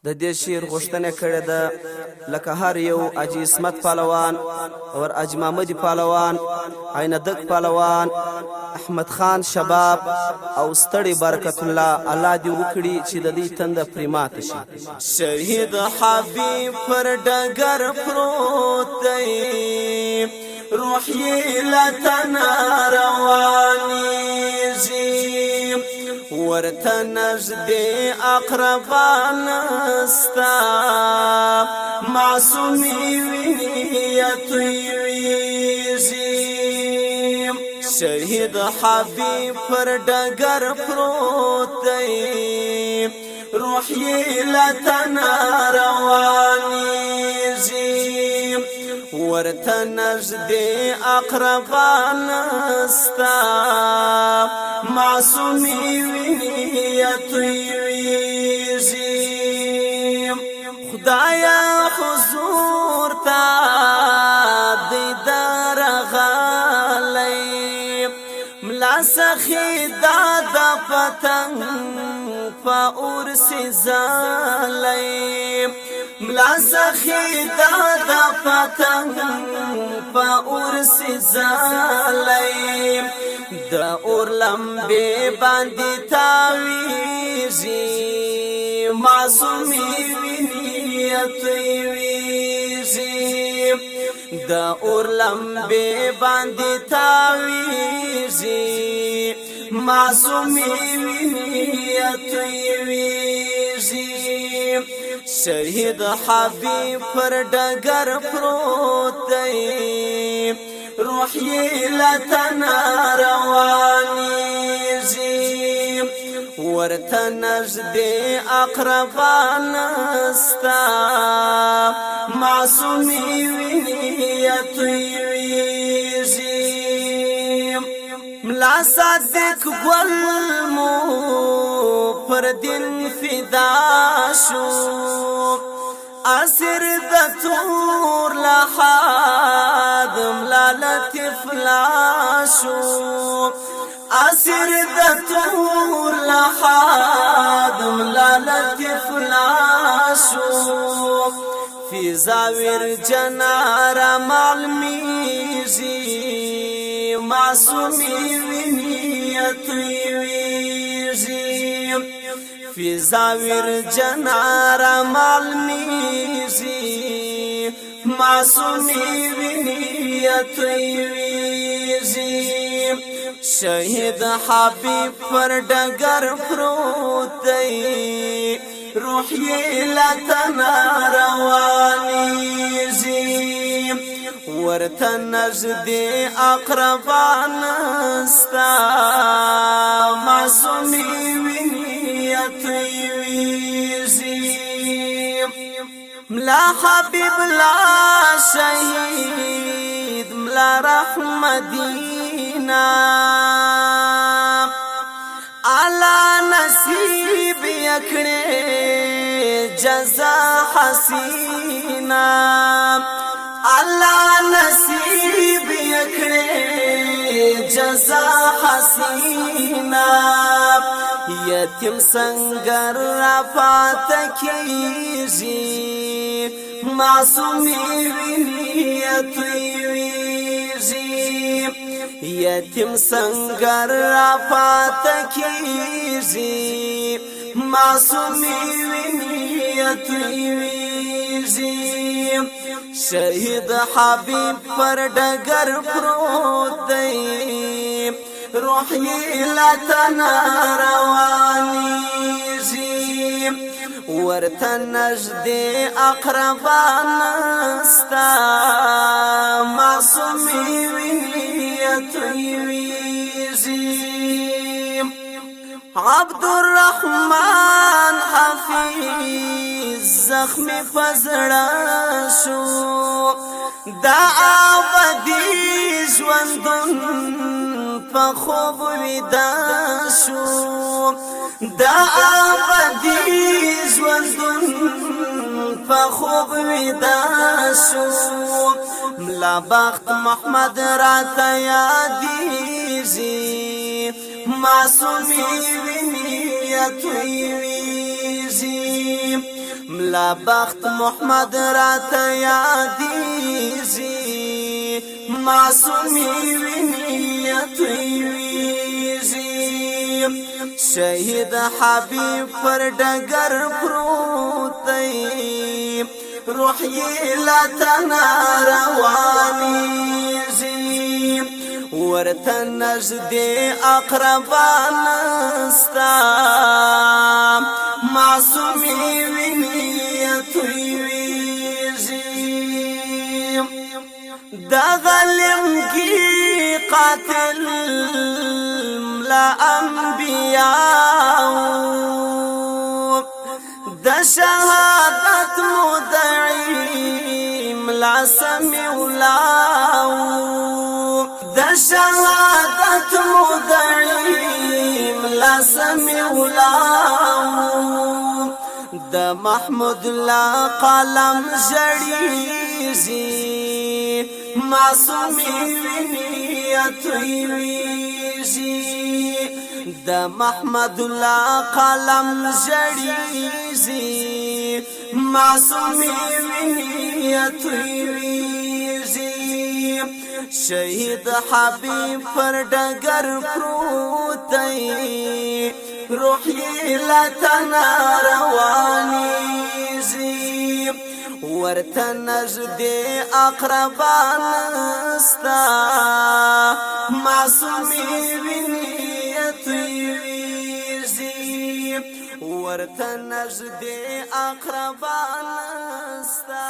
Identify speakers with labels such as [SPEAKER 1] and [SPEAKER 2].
[SPEAKER 1] د دې شعر غوښتنه کړې ده لکه هر یو اجي اسمت پهلوان اور اج محمد پهلوان عیندک پهلوان احمد خان شباب او ستړي برکت الله الله دې وکړي چې د دې تند پریمات شي.
[SPEAKER 2] شهید حبیب پر ډګر پروت دی روح یې لتنا روانیږي ورته نږدې اقربان ستا معصومي ویني یتویږي. شهید حبیب پر ډګر پروت دی روح یې لتنا روانیږي ورته نږدې اقربان ستا معصومي ویني یتویږي. خدایا حضور ته دیدار غالی ملا سخی داد پتنگ پا ارسی زالی ملا سخی داد پتنگ پا ارسی زالی دا اور لمبے باندی تاویزی معصومی وینی یتویزی دا اور لمبے باندی تاویزی معصومی وینی یتویزی. شهید حبیب پر ډګر پروت دی روح یې لتنا روانیږي ورته نږدې اقربان ستا معصومي ویني یتویږي. ملا صادق ګل مو پر دین فدا شو اسر د تور لحد ملا لطف لاشو اسر د تور لحد ملا لطف لاشو فی زاویر جنار معلومیږي معصومی ویني یتویږي. فی زاویر جنار معلومیږي معصومی ویني یتویږي. شهید حبیب پر ډګر پروت دی روح یې لتنا روانیږي ورته نږدې اقربان ستا معصومي ویني یتویږي. ملا حبیب لا شهید ملا رحمدینا علا نصیب یکړې جزا حسینا الله نصیب یکړې جزا حسینا یتیم سنگر را پات کیږي معصومی ویني یتویږي. یتیم سنگر را پات کیږي معصومی ویني یتویږي. شهید حبیب پر ډګر پروت دی روح یې لتنا روانیږي ورته نږدې اقربان ستا معصومي ویني یتویږي. عبدالرحمن حفیظ زخمی پزړه شو دا ابدي ژوندون په خوب ویدا شو دا ابدي ژوندون په خوب ویدا شو. ملا بخت محمد راته یادیږي معصومی ویني یتویږي. ملا بخت محمد رات یادیږي معصومی ویني تویږي شهید حبیب پر ډګر پروت دی روح یې لا تنا روانیږي ورته نږدې اقربان نستا معصومی ویني تویږي دا ظالم کی قاتل لا انبیاء دا شهادت مدعی ملا سمیولاو دا شهادت مدعی ملا سمیولاو دا محمود لا قلم جړیږي معصومی ویني تویږي دا محمد لا قلم جړیږي معصومی ویني تویږي شهید حبیب پر ډګر پروت دی روح یې لا تنا روانیږي ورته نږدې اقربان نستا معصومی ویني تویږي ورته نږدې اقربان نستا